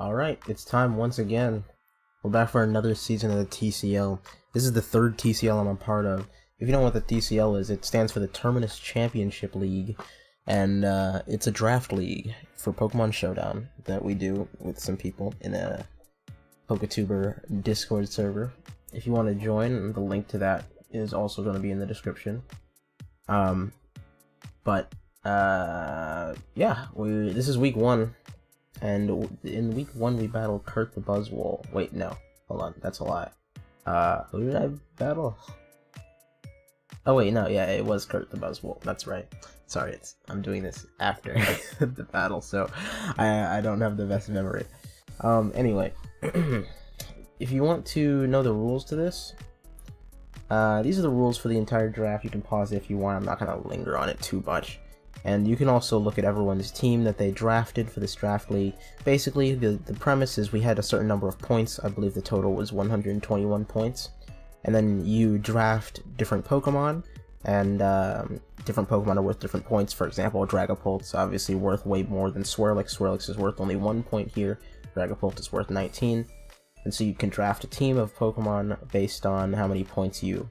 Alright, it's time once again. We're back for another season of the TCL. This is the third TCL I'm a part of. If you don't know what the TCL is, it stands for the Terminus Championship League. And it's a draft league for Pokemon Showdown that we do with some people in a PokeTuber Discord server. If you want to join, the link to that is also going to be in the description. Yeah, this is week 1. And in week 1 we battled Kurt the Buzzwole. Wait, no. Hold on, that's a lie. Who did I battle? Oh wait, no, yeah, it was Kurt the Buzzwole. That's right. Sorry, I'm doing this after the battle, so I don't have the best memory. Anyway, if you want to know the rules to this, these are the rules for the entire draft. You can pause it if you want. I'm not gonna linger on it too much. And you can also look at everyone's team that they drafted for this draft league. Basically, the premise is we had a certain number of points. I believe the total was 121 points. And then you draft different Pokemon, and different Pokemon are worth different points. For example, Dragapult's obviously worth way more than Swirlix. Swirlix is worth only 1 point here. Dragapult is worth 19. And so you can draft a team of Pokemon based on how many points you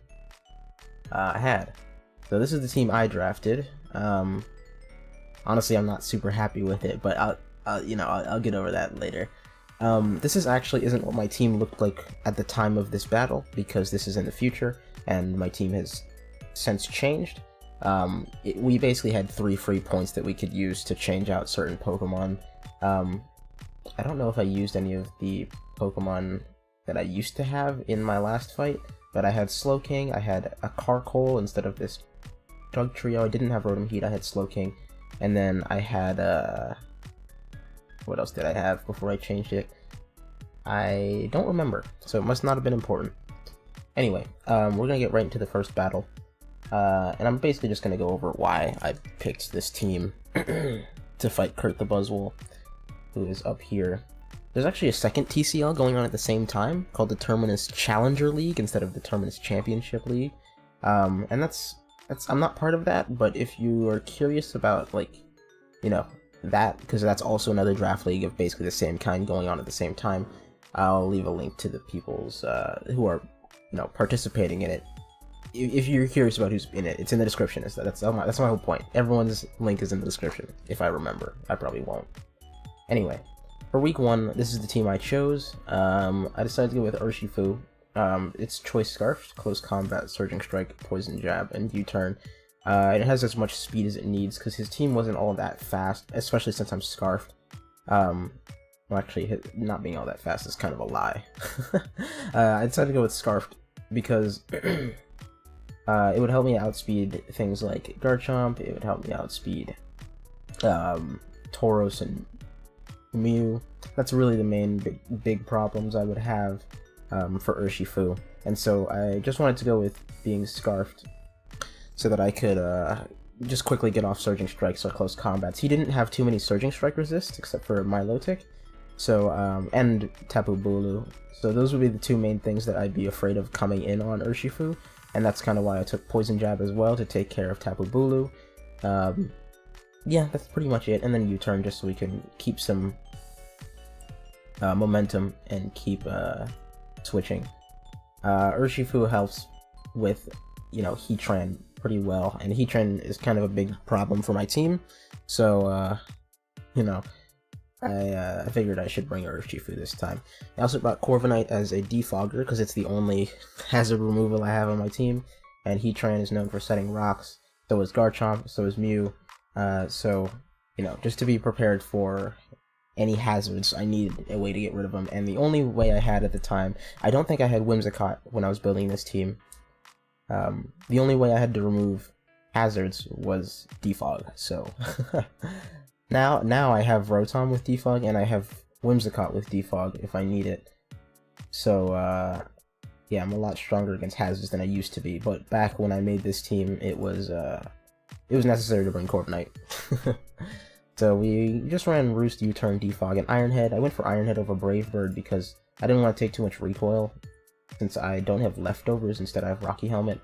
had. So this is the team I drafted. Honestly, I'm not super happy with it, but I'll get over that later. This isn't what my team looked like at the time of this battle, because this is in the future, and my team has since changed. We basically had 3 free points that we could use to change out certain Pokemon. I don't know if I used any of the Pokemon that I used to have in my last fight, but I had Slowking, I had a Carkol instead of this Drug Trio. I didn't have Rotom Heat, I had Slowking. And then I had, what else did I have before I changed it? I don't remember, so it must not have been important. Anyway, we're gonna get right into the first battle. And I'm basically just gonna go over why I picked this team to fight Kurt the Buzzwole, who is up here. There's actually a second TCL going on at the same time, called the Terminus Challenger League instead of the Terminus Championship League. And I'm not part of that, but if you are curious about, that, because that's also another draft league of basically the same kind going on at the same time, I'll leave a link to the people's who are, participating in it. If you're curious about who's in it, it's in the description. That's my whole point. Everyone's link is in the description, if I remember. I probably won't. Anyway, for week 1, this is the team I chose. I decided to go with Urshifu. It's Choice Scarf, Close Combat, Surging Strike, Poison Jab, and U-Turn. It has as much speed as it needs, because his team wasn't all that fast, especially since I'm Scarfed. Well, actually, not being all that fast is kind of a lie. I decided to go with Scarfed, because it would help me outspeed things like Garchomp, it would help me outspeed Tauros and Mew. That's really the main big problems I would have for Urshifu, and so I just wanted to go with being Scarfed so that I could just quickly get off Surging Strikes or Close Combats. He didn't have too many Surging Strike resists except for Milotic, so and Tapu Bulu, so those would be the 2 main things that I'd be afraid of coming in on Urshifu, and that's kind of why I took Poison Jab as well, to take care of Tapu Bulu. Yeah, that's pretty much it, and then U-Turn just so we can keep some momentum and keep switching. Urshifu helps with, Heatran pretty well, and Heatran is kind of a big problem for my team, so, I figured I should bring Urshifu this time. I also brought Corviknight as a defogger, because it's the only hazard removal I have on my team, and Heatran is known for setting rocks, so is Garchomp, so is Mew, so, just to be prepared for any hazards, I needed a way to get rid of them, and the only way I had at the time, I don't think I had Whimsicott when I was building this team. The only way I had to remove hazards was Defog, so now I have Rotom with Defog, and I have Whimsicott with Defog if I need it. So yeah, I'm a lot stronger against hazards than I used to be, but back when I made this team, it was necessary to bring Corviknight. So we just ran Roost, U-Turn, Defog, and Iron Head. I went for Iron Head over Brave Bird because I didn't want to take too much recoil, since I don't have leftovers, instead I have Rocky Helmet.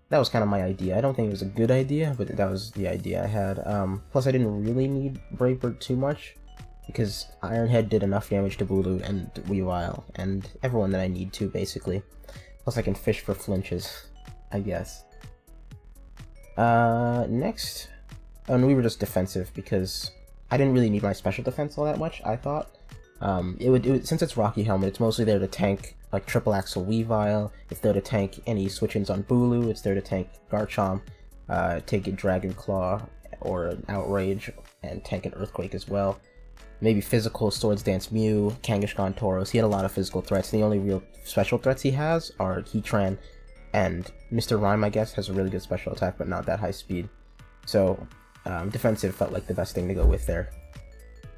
That was kind of my idea. I don't think it was a good idea, but that was the idea I had. Plus I didn't really need Brave Bird too much, because Ironhead did enough damage to Bulu and Weavile, and everyone that I need to, basically. Plus I can fish for flinches, I guess. Next... Oh, and we were just defensive, because I didn't really need my special defense all that much, I thought. It would since it's Rocky Helmet, it's mostly there to tank, like, Triple Axle Weavile, it's there to tank any switch-ins on Bulu, it's there to tank Garchomp, take a Dragon Claw, or an Outrage, and tank an Earthquake as well. Maybe physical Swords Dance Mew, Kangaskhan Tauros. He had a lot of physical threats. The only real special threats he has are Heatran, and Mr. Rhyme, I guess, has a really good special attack, but not that high speed. So, defensive felt like the best thing to go with there.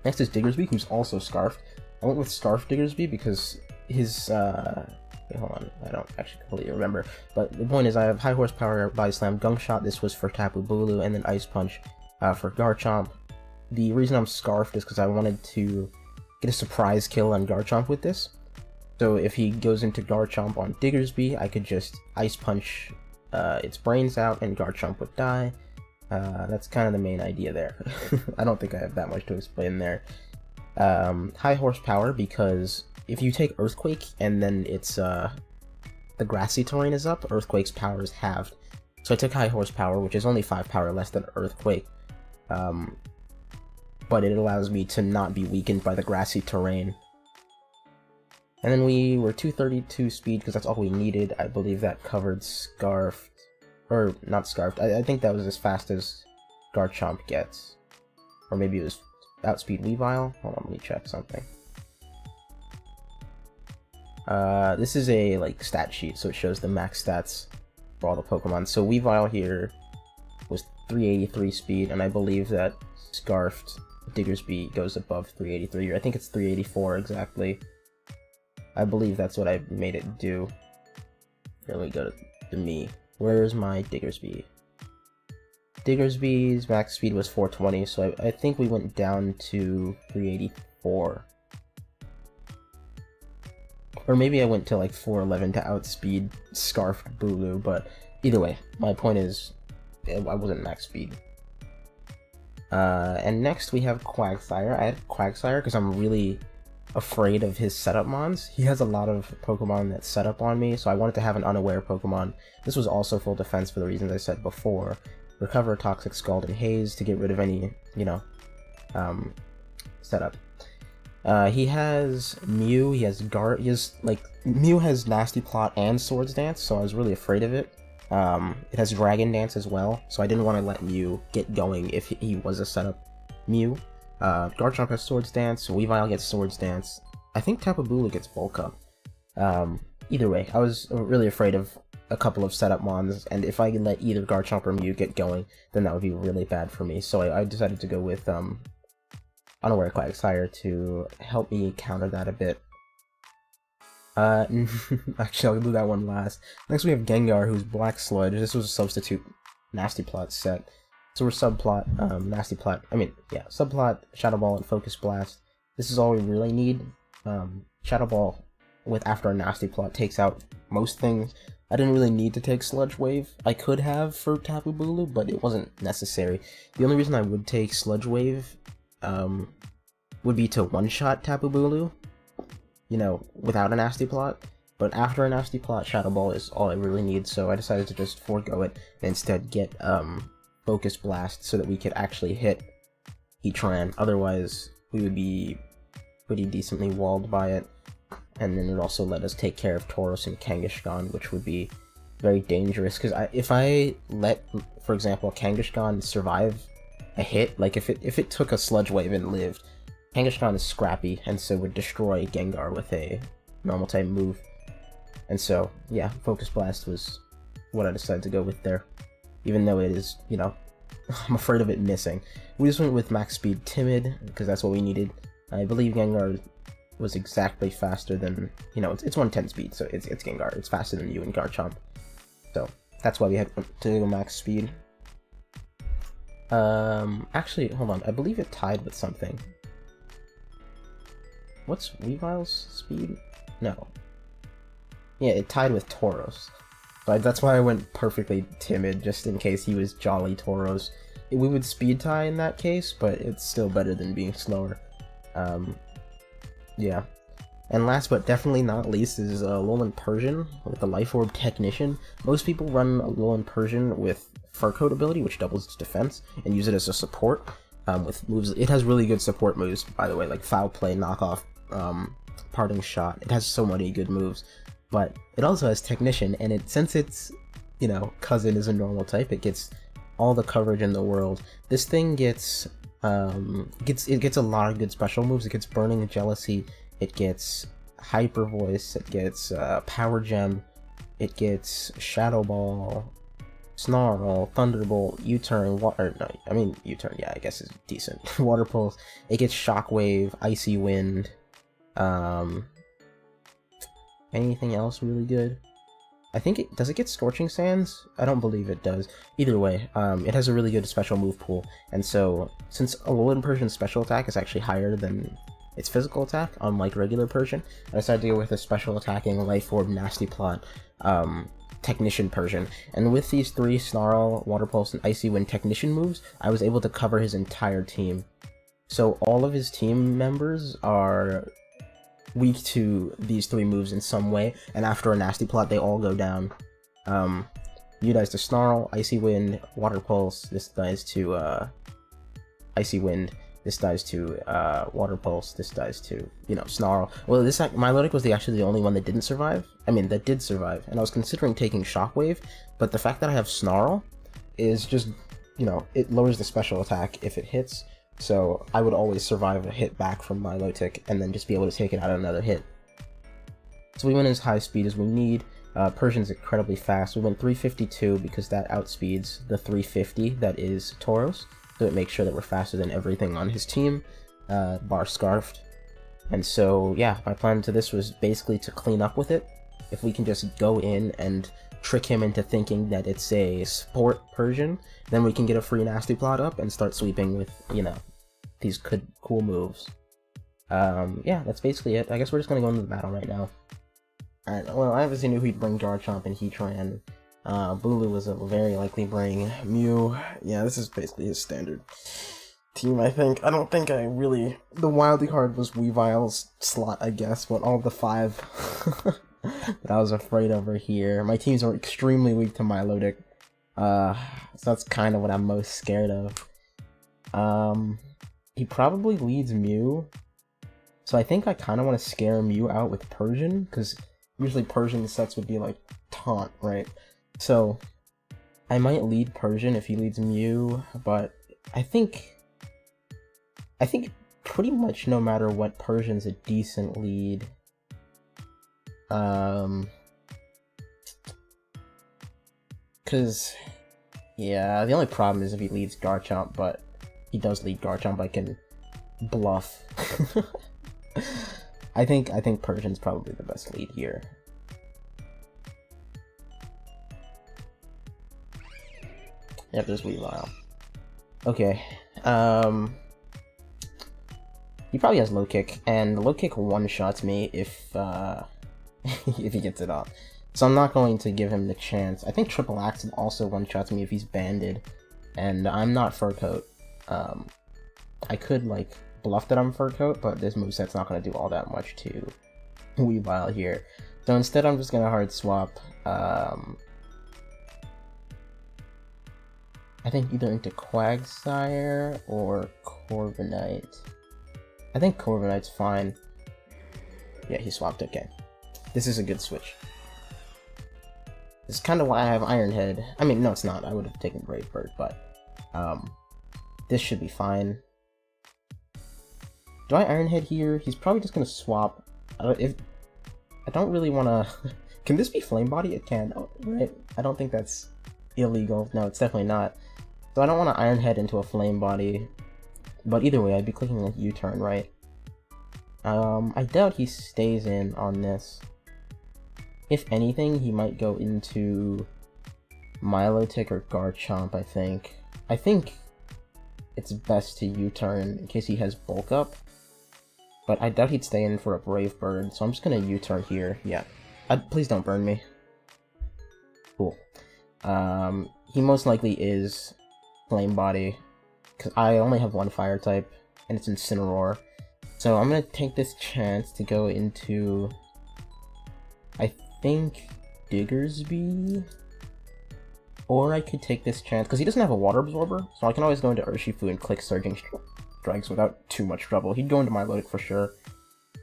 Next is Diggersby, who's also Scarfed. I went with Scarf Diggersby because his, wait, hold on, I don't actually completely remember. But the point is, I have High Horsepower, Body Slam, Gunk Shot, this was for Tapu Bulu, and then Ice Punch for Garchomp. The reason I'm Scarfed is because I wanted to get a surprise kill on Garchomp with this. So if he goes into Garchomp on Diggersby, I could just Ice Punch its brains out and Garchomp would die. That's kind of the main idea there. I don't think I have that much to explain there. High Horsepower, because if you take Earthquake and then it's the grassy terrain is up, Earthquake's power is halved. So I took High Horsepower, which is only 5 power less than Earthquake. But it allows me to not be weakened by the grassy terrain. And then we were 232 speed because that's all we needed. I believe that covered Scarfed. Or, not Scarfed. I think that was as fast as Garchomp gets. Or maybe it was Outspeed Weavile? Hold on, let me check something. This is a, like, stat sheet, so it shows the max stats for all the Pokemon. So Weavile here was 383 speed, and I believe that Scarfed Diggersby goes above 383, or I think it's 384 exactly. I believe that's what I made it do. Here, let me go to me. Where's my Diggersby? Diggersby's max speed was 420, so I think we went down to 384. Or maybe I went to like 411 to outspeed Scarf Bulu, but either way, my point is, I wasn't max speed. And next we have Quagsire. I had Quagsire because I'm really afraid of his setup mons. He has a lot of Pokemon that set up on me, so I wanted to have an unaware Pokemon. This was also full defense for the reasons I said before. Recover Toxic Scald and Haze to get rid of any, you know, setup. He has Mew, he has Mew has Nasty Plot and Swords Dance, so I was really afraid of it. It has Dragon Dance as well, so I didn't want to let Mew get going if he was a setup Mew. Garchomp has Swords Dance, Weavile gets Swords Dance. I think Tapu Bulu gets Bulk Up. Either way, I was really afraid of a couple of setup mons, and if I could let either Garchomp or Mew get going, then that would be really bad for me. So I decided to go with Unaware Quagsire to help me counter that a bit. Actually, I'll do that one last. Next we have Gengar, who's Black Sludge. This was a substitute Nasty Plot set. So we're Subplot, Nasty Plot, Subplot, Shadow Ball, and Focus Blast. This is all we really need. Shadow Ball, after a Nasty Plot, takes out most things. I didn't really need to take Sludge Wave. I could have for Tapu Bulu, but it wasn't necessary. The only reason I would take Sludge Wave would be to one-shot Tapu Bulu, you know, without a Nasty Plot. But after a Nasty Plot, Shadow Ball is all I really need, so I decided to just forego it and instead get Focus Blast so that we could actually hit Heatran. Otherwise, we would be pretty decently walled by it. And then it would also let us take care of Tauros and Kangaskhan, which would be very dangerous. Because if I let, for example, Kangaskhan survive a hit, like if it took a Sludge Wave and lived, Kangaskhan is scrappy, and so would destroy Gengar with a normal type move. And so, yeah, Focus Blast was what I decided to go with there. Even though it is, you know, I'm afraid of it missing. We just went with Max Speed Timid, because that's what we needed. I believe Gengar was exactly faster than, you know, it's 110 speed, so it's Gengar. It's faster than you and Garchomp. So, that's why we had to go Max Speed. Actually, hold on, I believe it tied with something. What's Weavile's speed? No. Yeah, it tied with Tauros. But that's why I went perfectly Timid, just in case he was Jolly Tauros. We would speed tie in that case, but it's still better than being slower. Yeah. And last but definitely not least is Alolan Persian with the Life Orb Technician. Most people run Alolan Persian with Fur Coat ability, which doubles its defense, and use it as a support with moves. It has really good support moves, by the way, like Foul Play, Knockoff, Parting Shot. It has so many good moves, but it also has Technician, and since its cousin is a normal type, it gets all the coverage in the world. This thing gets a lot of good special moves. It gets Burning Jealousy. It gets Hyper Voice, it gets Power Gem, it gets Shadow Ball, Snarl, Thunderbolt, U-Turn, U-Turn, yeah, I guess is decent. Water Pulse, it gets Shockwave, Icy Wind, anything else really good? I think does it get Scorching Sands? I don't believe it does. Either way, it has a really good special move pool, and so, since Alolan Persian's special attack is actually higher than its physical attack, unlike regular Persian, I decided to go with a special attacking Life Orb, Nasty Plot, Technician Persian. And with these 3 Snarl, Water Pulse, and Icy Wind Technician moves, I was able to cover his entire team. So all of his team members are weak to these 3 moves in some way, and after a Nasty Plot, they all go down. You dies to Snarl, Icy Wind, Water Pulse, this dies to Icy Wind, this dies to Water Pulse, this dies to, Snarl. Well, Milotic was actually the only one that didn't survive. That did survive, and I was considering taking Shockwave, but the fact that I have Snarl is just, it lowers the special attack if it hits, so I would always survive a hit back from Milotic, and then just be able to take it out another hit. So we went as high speed as we need. Persian's incredibly fast. We went 352 because that outspeeds the 350 that is Tauros. So it makes sure that we're faster than everything on his team, bar Scarfed. And so, yeah, my plan to this was basically to clean up with it. If we can just go in and trick him into thinking that it's a Sport Persian, then we can get a free Nasty Plot up and start sweeping with, these cool moves. Yeah, that's basically it. I guess we're just gonna go into the battle right now. Alright, well, I obviously knew he'd bring Garchomp and Heatran. Bulu was a very likely bring. Mew, yeah, this is basically his standard team, I think. I don't think the wildly card was Weavile's slot, I guess, but all the 5 that I was afraid of are here. My teams are extremely weak to Milotic, so that's kind of what I'm most scared of. He probably leads Mew, so I think I kind of want to scare Mew out with Persian, because usually Persian sets would be like Taunt, right? So, I might lead Persian if he leads Mew, but I think pretty much no matter what, Persian's a decent lead. Cause, yeah, the only problem is if he leads Garchomp, but he does lead Garchomp, I can bluff. I think Persian's probably the best lead here. Yep, there's Weavile. Okay, he probably has Low Kick, and Low Kick one-shots me if if he gets it off. So I'm not going to give him the chance. I think Triple Axe also one-shots me if he's banded, and I'm not Fur Coat. I could, bluff that I'm Fur Coat, but this moveset's not going to do all that much to Weavile here. So instead I'm just going to hard swap, I think either into Quagsire or Corviknight. I think Corviknight's fine. Yeah, he swapped, okay. This is a good switch. This is kind of why I have Iron Head. I mean, no, it's not. I would have taken Brave Bird, but this should be fine. Do I Iron Head here? He's probably just gonna swap. I don't really want to. Can this be Flame Body? It can, right? I don't think that's illegal. No, it's definitely not. So I don't want to Iron Head into a Flame Body. But either way, I'd be clicking like U-turn, right? I doubt he stays in on this. If anything, he might go into Milotic or Garchomp, I think. I think it's best to U-turn in case he has Bulk Up. But I doubt he'd stay in for a Brave Bird, so I'm just gonna U-turn here. Yeah. Please don't burn me. Cool. He most likely is Flame Body, because I only have one Fire type, and it's Incineroar. So I'm gonna take this chance to go into, I think, Diggersby? Or I could take this chance, because he doesn't have a water absorber, so I can always go into Urshifu and click Surging Strikes without too much trouble. He'd go into Milotic for sure,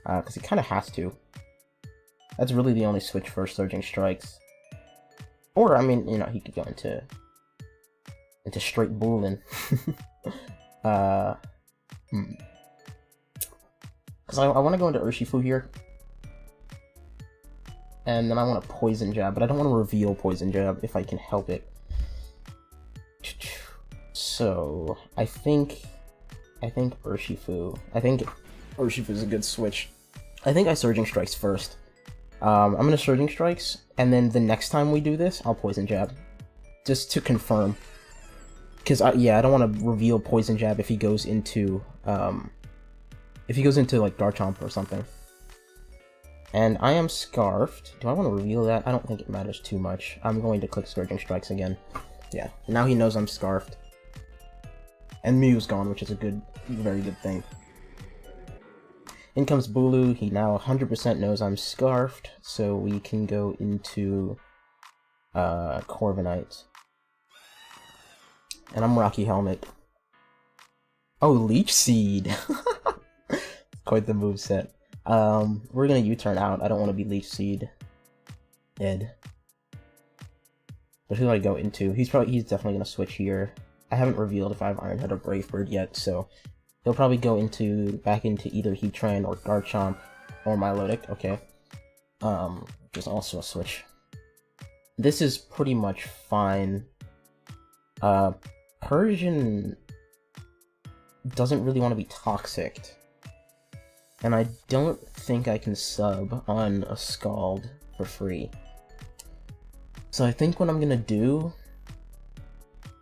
because he kind of has to. That's really the only switch for Surging Strikes. Or, I mean, you know, he could go into straight Bulin. Because I want to go into Urshifu here. And then I want a Poison Jab, but I don't want to reveal Poison Jab if I can help it. So, I think Urshifu. I think Urshifu is a good switch. I think I Surging Strikes first. I'm gonna Surging Strikes, and then the next time we do this, I'll Poison Jab. Just to confirm. Because, yeah, I don't want to reveal Poison Jab if he goes into, like, Garchomp or something. And I am Scarfed. Do I want to reveal that? I don't think it matters too much. I'm going to click Surging Strikes again. Yeah, now he knows I'm Scarfed. And Mew's gone, which is a very good thing. In comes Bulu. He now 100% knows I'm Scarfed, so we can go into Corviknight. And I'm Rocky Helmet. Oh, Leech Seed! Quite the moveset. We're gonna U-turn out. I don't want to be Leech Seed. Dead. But who do I go into? He's definitely gonna switch here. I haven't revealed if I have Iron Head or Brave Bird yet, so he'll probably go back into either Heatran or Garchomp or Milotic. Okay. There's also a switch. This is pretty much fine. Persian doesn't really want to be toxic. And I don't think I can sub on a Scald for free. So I think what I'm gonna do,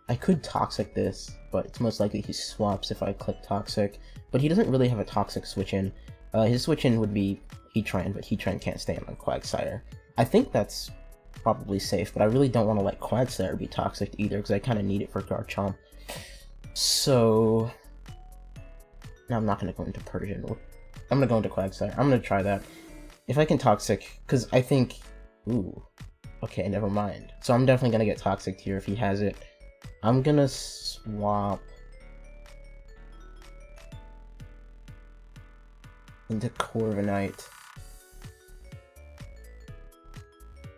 I could Toxic this, but it's most likely he swaps if I click Toxic. But he doesn't really have a Toxic switch-in. His switch-in would be Heatran, but Heatran can't stand on Quagsire. I think that's probably safe, but I really don't want to let Quagsire be toxic either, because I kind of need it for Garchomp. So now I'm not going to go into Persian. I'm going to go into Quagsire. I'm going to try that. If I can Toxic, because I think... Ooh. Okay, never mind. So I'm definitely going to get Toxic here if he has it. I'm going to swap into Corviknight.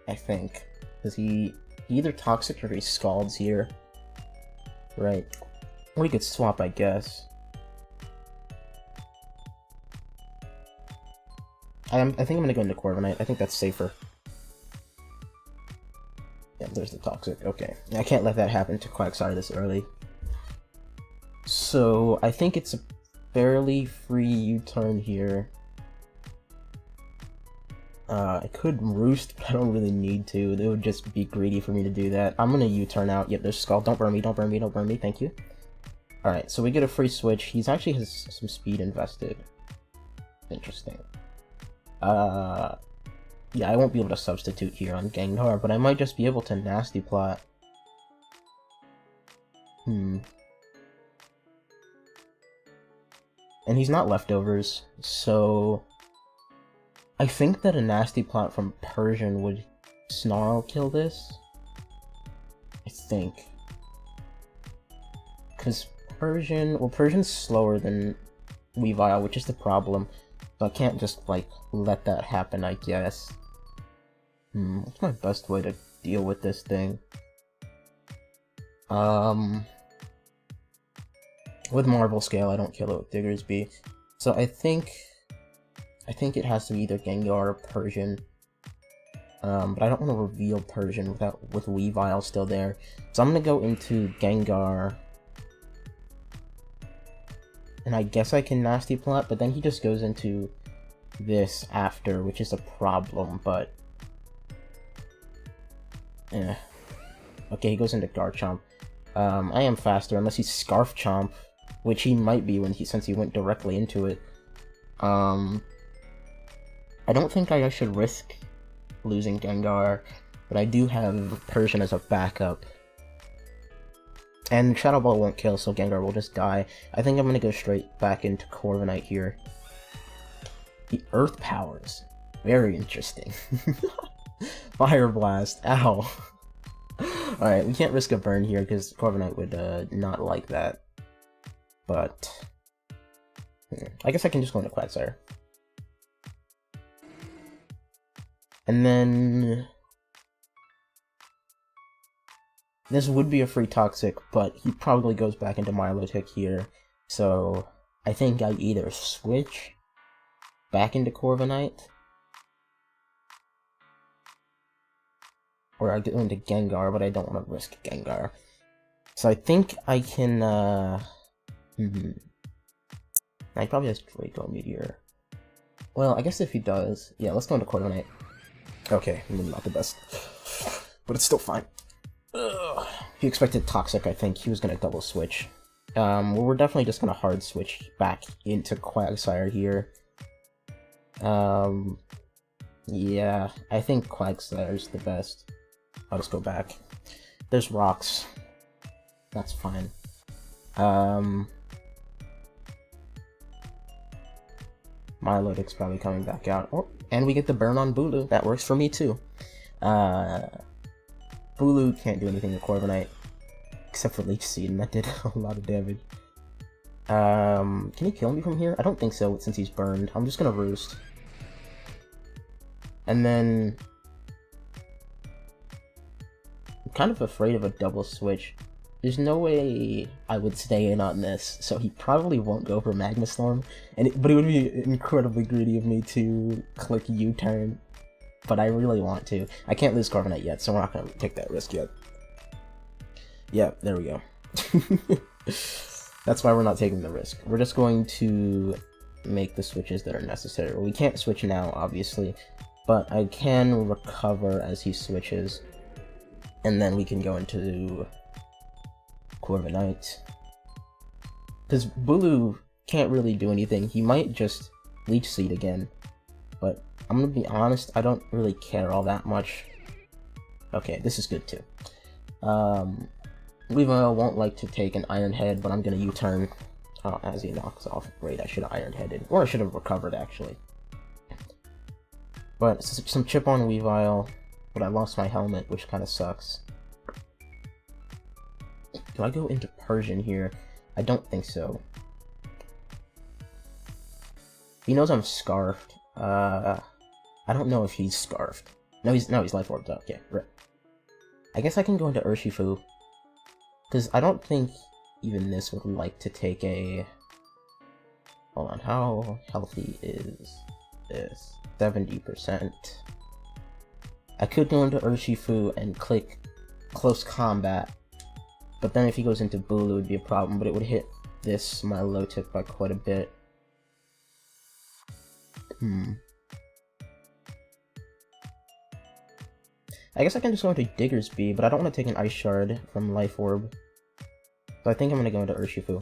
I think. Because he either Toxic or he Scalds here. Right. Or he could swap, I guess. I think I'm going to go into Corviknight. I think that's safer. Yeah, there's the Toxic. Okay. I can't let that happen to Quagsire this early. So, I think it's a fairly free U-turn here. I could Roost, but I don't really need to. It would just be greedy for me to do that. I'm gonna U-turn out. Yep, there's Scald. Don't burn me, don't burn me, don't burn me. Thank you. Alright, so we get a free switch. He's actually has some speed invested. Interesting. Yeah, I won't be able to substitute here on Gengar, but I might just be able to Nasty Plot. And he's not leftovers, so... I think that a Nasty Plot from Persian would Snarl kill this. I think. Because Persian's slower than Weavile, which is the problem. So I can't just, like, let that happen, I guess. What's my best way to deal with this thing? With Marble Scale, I don't kill it with Diggersby. So I think it has to be either Gengar or Persian. But I don't want to reveal Persian with Weavile still there. So I'm gonna go into Gengar. And I guess I can Nasty Plot, but then he just goes into this after, which is a problem, but... Okay, he goes into Garchomp. I am faster, unless he's Scarf Chomp, which he might be since he went directly into it. I don't think I should risk losing Gengar, but I do have Persian as a backup. And Shadow Ball won't kill, so Gengar will just die. I think I'm gonna go straight back into Corviknight here. The Earth Powers. Very interesting. Fire Blast. Ow. Alright, we can't risk a burn here because Corviknight would not like that. But I guess I can just go into Quagsire. And then this would be a free Toxic, but he probably goes back into Milotic here. So I think I either switch back into Corviknight, or I go into Gengar, but I don't want to risk Gengar. So I think I can, he probably has Draco Meteor. Well, I guess if he does, yeah, let's go into Corviknight. Okay, maybe not the best, but it's still fine. Ugh. He expected Toxic, I think. He was gonna double switch. Well, we're definitely just gonna hard switch back into Quagsire here. Yeah, I think Quagsire's the best. I'll just go back. There's rocks. That's fine. Milotic's probably coming back out. Oh, and we get the burn on Bulu. That works for me too. Bulu can't do anything to Corviknight, except for Leech Seed, and that did a lot of damage. Can he kill me from here? I don't think so, since he's burned. I'm just gonna Roost. And then I'm kind of afraid of a double switch. There's no way I would stay in on this, so he probably won't go for Magma Storm. But it would be incredibly greedy of me to click U-turn. But I really want to. I can't lose Corviknight yet, so we're not going to take that risk yet. Yeah, there we go. That's why we're not taking the risk. We're just going to make the switches that are necessary. We can't switch now, obviously, but I can recover as he switches. And then we can go into Corviknight. Because Bulu can't really do anything. He might just Leech Seed again. But I'm gonna be honest, I don't really care all that much. Okay, this is good too. Weavile won't like to take an Iron Head, but I'm gonna U-turn as he knocks off. Great, I should have Iron Headed. Or I should have recovered, actually. But some chip on Weavile, but I lost my helmet, which kind of sucks. Do I go into Persian here? I don't think so. He knows I'm Scarfed. I don't know if he's Scarfed. No, he's Life Orbed up. Okay, right. I guess I can go into Urshifu, because I don't think even this would like to take a... Hold on, how healthy is this? 70%. I could go into Urshifu and click Close Combat, but then if he goes into Bulu, it would be a problem, but it would hit this Milotic by quite a bit. I guess I can just go into Diggersby, but I don't want to take an Ice Shard from Life Orb. So I think I'm going to go into Urshifu.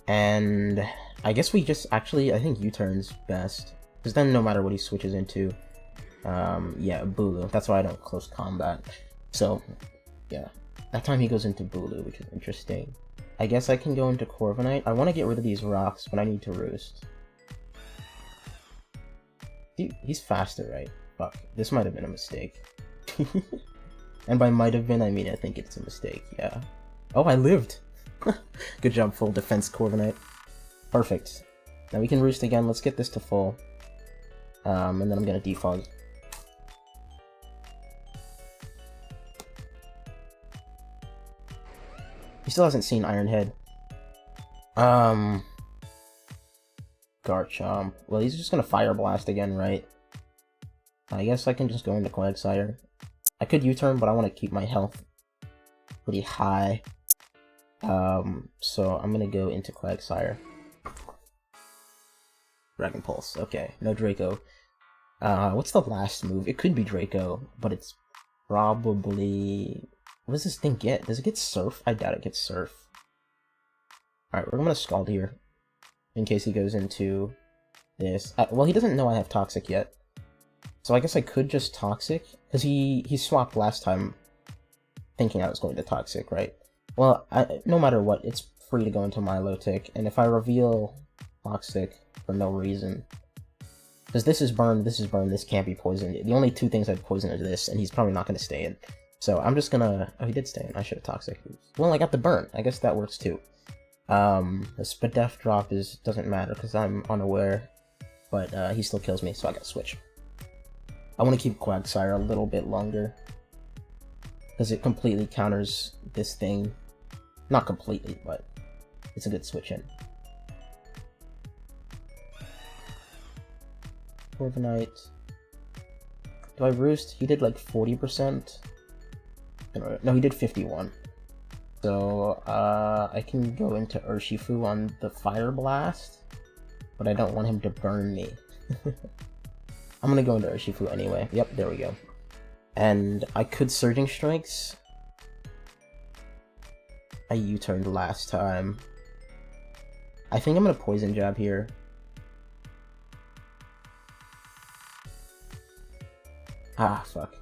And I guess we just actually, I think U-turn's best. Because then no matter what he switches into, yeah, Bulu. That's why I don't close combat. So, yeah. That time he goes into Bulu, which is interesting. I guess I can go into Corviknight. I want to get rid of these rocks, but I need to Roost. He's faster, right? Fuck. This might have been a mistake. And by might have been, I mean I think it's a mistake, yeah. Oh, I lived! Good job, full defense Corviknight. Perfect. Now we can Roost again. Let's get this to full. And then I'm gonna defog. He still hasn't seen Iron Head. Garchomp. Well, he's just gonna Fire Blast again, right? I guess I can just go into Quagsire. I could U-turn, but I want to keep my health pretty high. So I'm gonna go into Quagsire. Dragon Pulse. Okay, no Draco. What's the last move? It could be Draco, but it's probably... What does this thing get? Does it get Surf? I doubt it gets Surf. Alright, we're gonna Scald here, in case he goes into this. Well, he doesn't know I have Toxic yet. So I guess I could just Toxic, because he swapped last time thinking I was going to Toxic, right? Well, no matter what, it's free to go into Milotic, and if I reveal Toxic for no reason, because this is burned, this can't be poisoned. The only two things I'd poison are this, and he's probably not going to stay in. So I'm just gonna... Oh, he did stay in. I should have Toxic. Well, I got the burn. I guess that works too. The Spadef drop doesn't matter because I'm unaware, but he still kills me, so I gotta switch. I want to keep Quagsire a little bit longer because it completely counters this thing. Not completely, but it's a good switch in. Corviknight. Do I Roost? He did like 40%. No, he did 51. So, I can go into Urshifu on the Fire Blast, but I don't want him to burn me. I'm gonna go into Urshifu anyway. Yep, there we go. And I could Surging Strikes. I U-turned last time. I think I'm gonna Poison Jab here. Ah, fuck.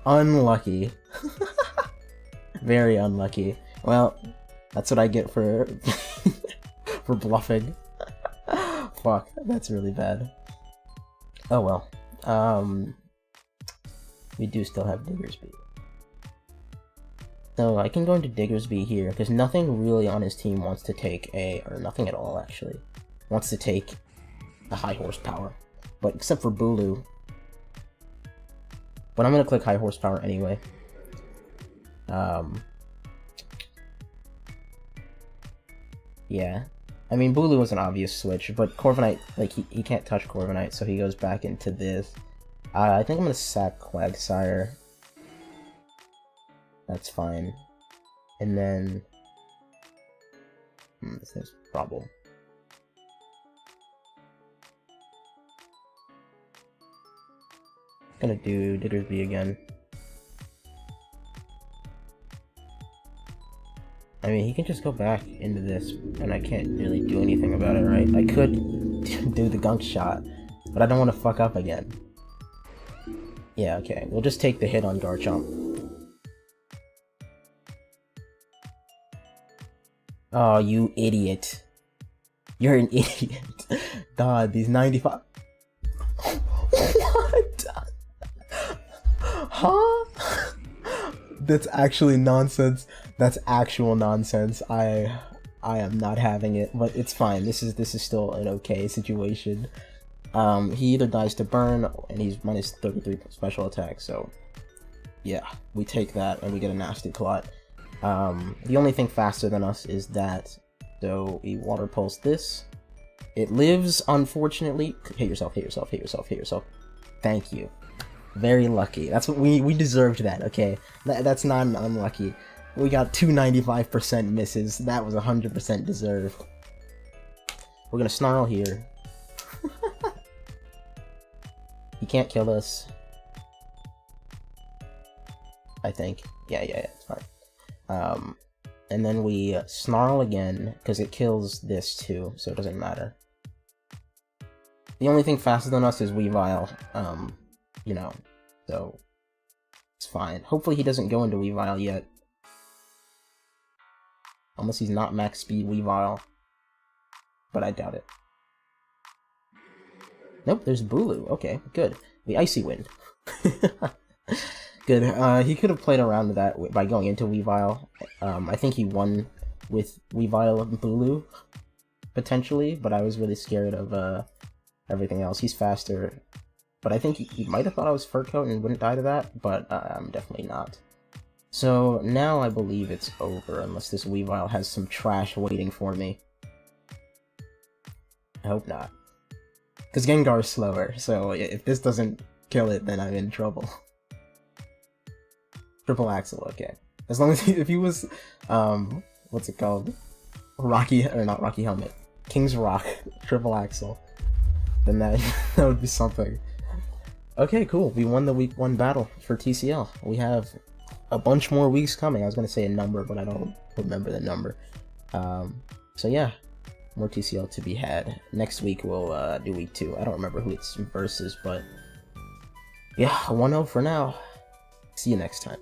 Unlucky. Very unlucky. Well, that's what I get for for bluffing. Fuck, that's really bad. Oh well. We do still have Diggersby. So I can go into Diggersby here, because nothing really on his team wants to take or nothing at all actually, wants to take a high horsepower. But except for Bulu. But I'm gonna click high horsepower anyway. Yeah. I mean, Bulu was an obvious switch, but Corviknight, like, he can't touch Corviknight, so he goes back into this. I think I'm gonna sack Quagsire. That's fine. And then... this thing's a problem. Gonna do Diggersby again. I mean, he can just go back into this, and I can't really do anything about it, right? I could do the Gunk Shot, but I don't want to fuck up again. Yeah, okay. We'll just take the hit on Garchomp. Oh, you idiot. You're an idiot. God, these 95... What? Huh? That's actually nonsense. That's actual nonsense. I am not having it, but it's fine. This is still an okay situation. He either dies to burn, and he's minus 33 special attack, so yeah, we take that and we get a nasty plot. The only thing faster than us is that, so we Water Pulse this. It lives, unfortunately. Hit yourself, hit yourself, hit yourself, hit yourself. Thank you. Very lucky. That's what we deserved that, okay? That's not unlucky. We got 295% misses. That was 100% deserved. We're gonna Snarl here. He can't kill us. I think. Yeah, it's fine. And then we Snarl again, because it kills this too, so it doesn't matter. The only thing faster than us is Weavile, you know, so it's fine. Hopefully he doesn't go into Weavile yet. Unless he's not max speed Weavile. But I doubt it. Nope, there's Bulu. Okay, good. The Icy Wind. Good. He could have played around with that by going into Weavile. I think he won with Weavile and Bulu, potentially, but I was really scared of everything else. He's faster, but I think he might have thought I was Fur Coat and wouldn't die to that, but I'm definitely not. So now I believe it's over, unless this Weavile has some trash waiting for me. I hope not. Because Gengar's slower, so if this doesn't kill it, then I'm in trouble. Triple Axle, okay. As long as if he was, what's it called? Not Rocky Helmet. King's Rock, Triple Axle. Then that would be something. Okay, cool. We won the week 1 battle for TCL. We have a bunch more weeks coming. I was gonna say a number, but I don't remember the number. So yeah, more TCL to be had. Next week we'll do week 2. I don't remember who it's versus, but yeah, 1-0 for now. See you next time.